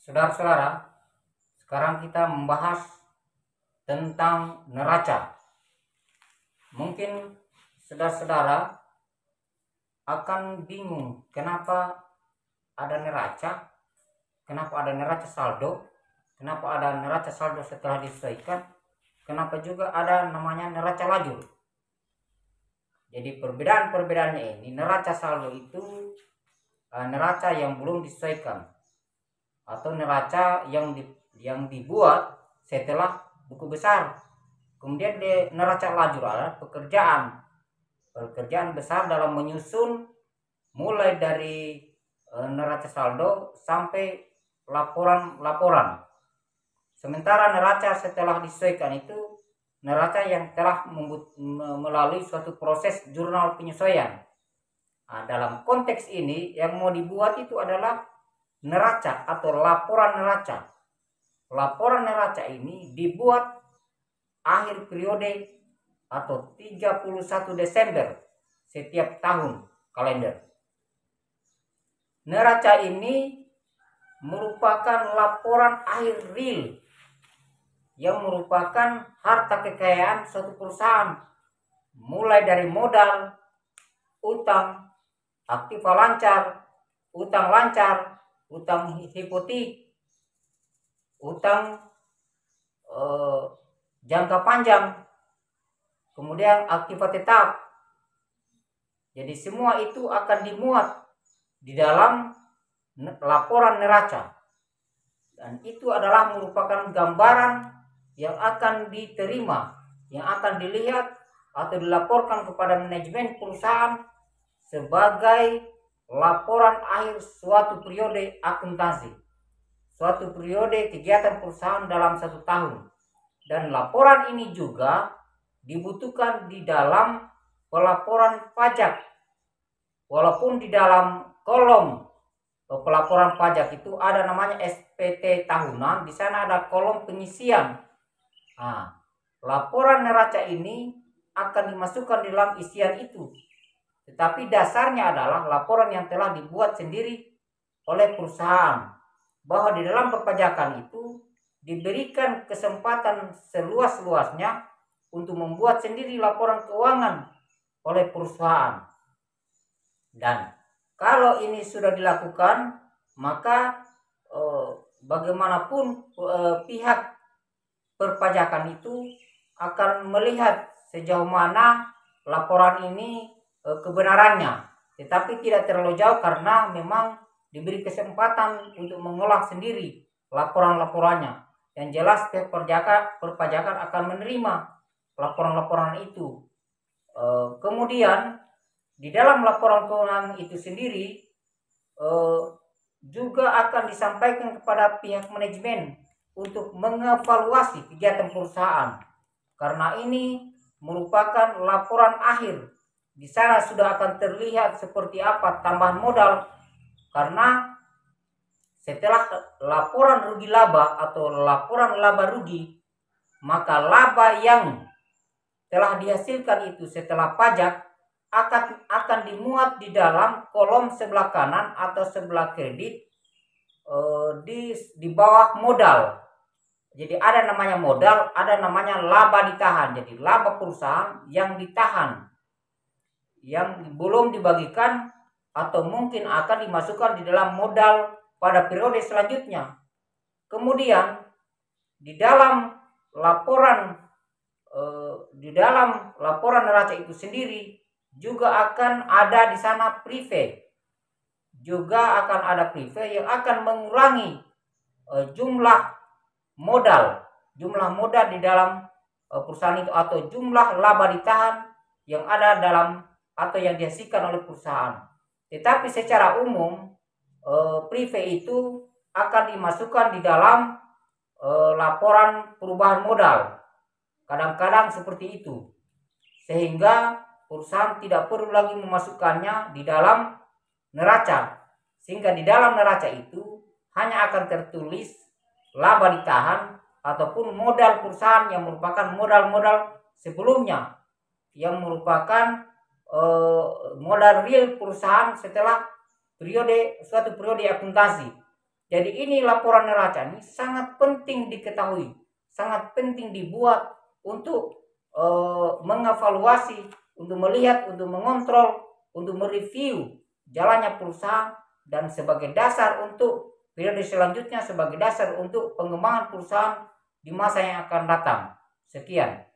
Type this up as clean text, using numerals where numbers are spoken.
Saudara-saudara, sekarang kita membahas tentang neraca. Mungkin saudara-saudara akan bingung kenapa ada neraca, kenapa ada neraca saldo, kenapa ada neraca saldo setelah disesuaikan, kenapa juga ada namanya neraca lajur. Jadi perbedaan-perbedaannya ini, neraca saldo itu neraca yang belum disesuaikan atau neraca yang dibuat setelah buku besar. Kemudian neraca lajur adalah pekerjaan besar dalam menyusun mulai dari neraca saldo sampai laporan. Sementara neraca setelah disesuaikan itu neraca yang telah melalui suatu proses jurnal penyesuaian. Nah, dalam konteks ini yang mau dibuat itu adalah neraca atau laporan neraca. Laporan neraca ini dibuat akhir periode atau 31 Desember setiap tahun kalender. Neraca ini merupakan laporan akhir real yang merupakan harta kekayaan suatu perusahaan, mulai dari modal, utang, aktiva lancar, utang lancar, utang hipotek, utang jangka panjang, kemudian aktiva tetap. Jadi semua itu akan dimuat di dalam laporan neraca, dan itu adalah merupakan gambaran yang akan diterima, yang akan dilihat atau dilaporkan kepada manajemen perusahaan sebagai laporan akhir suatu periode akuntansi, suatu periode kegiatan perusahaan dalam satu tahun. Dan laporan ini juga dibutuhkan di dalam pelaporan pajak. Walaupun di dalam kolom pelaporan pajak itu ada namanya SPT tahunan, di sana ada kolom pengisian. Nah, laporan neraca ini akan dimasukkan di dalam isian itu. Tetapi dasarnya adalah laporan yang telah dibuat sendiri oleh perusahaan, bahwa di dalam perpajakan itu diberikan kesempatan seluas-luasnya untuk membuat sendiri laporan keuangan oleh perusahaan. Dan kalau ini sudah dilakukan, maka bagaimanapun pihak perpajakan itu akan melihat sejauh mana laporan ini kebenarannya, tetapi tidak terlalu jauh karena memang diberi kesempatan untuk mengolah sendiri laporan-laporannya. Yang jelas pihak perpajakan akan menerima laporan-laporan itu. Kemudian di dalam laporan keuangan itu sendiri juga akan disampaikan kepada pihak manajemen untuk mengevaluasi kegiatan perusahaan, karena ini merupakan laporan akhir. Di sana sudah akan terlihat seperti apa tambahan modal, karena setelah laporan rugi laba atau laporan laba rugi, maka laba yang telah dihasilkan itu setelah pajak akan dimuat di dalam kolom sebelah kanan atau sebelah kredit di bawah modal. Jadi ada namanya modal, ada namanya laba ditahan. Jadi laba perusahaan yang ditahan, yang belum dibagikan atau mungkin akan dimasukkan di dalam modal pada periode selanjutnya. Kemudian di dalam laporan neraca itu sendiri juga akan ada di sana prive. Juga akan ada prive yang akan mengurangi jumlah modal di dalam perusahaan itu, atau jumlah laba ditahan yang ada dalam atau yang dihasilkan oleh perusahaan. Tetapi secara umum prive itu akan dimasukkan di dalam laporan perubahan modal. Kadang-kadang seperti itu, sehingga perusahaan tidak perlu lagi memasukkannya di dalam neraca, sehingga di dalam neraca itu hanya akan tertulis laba ditahan ataupun modal perusahaan yang merupakan modal-modal sebelumnya, yang merupakan modal real perusahaan setelah suatu periode akuntansi. Jadi ini laporan neraca ini sangat penting diketahui, sangat penting dibuat untuk mengevaluasi, untuk melihat, untuk mengontrol, untuk mereview jalannya perusahaan, dan sebagai dasar untuk periode selanjutnya, sebagai dasar untuk pengembangan perusahaan di masa yang akan datang. Sekian.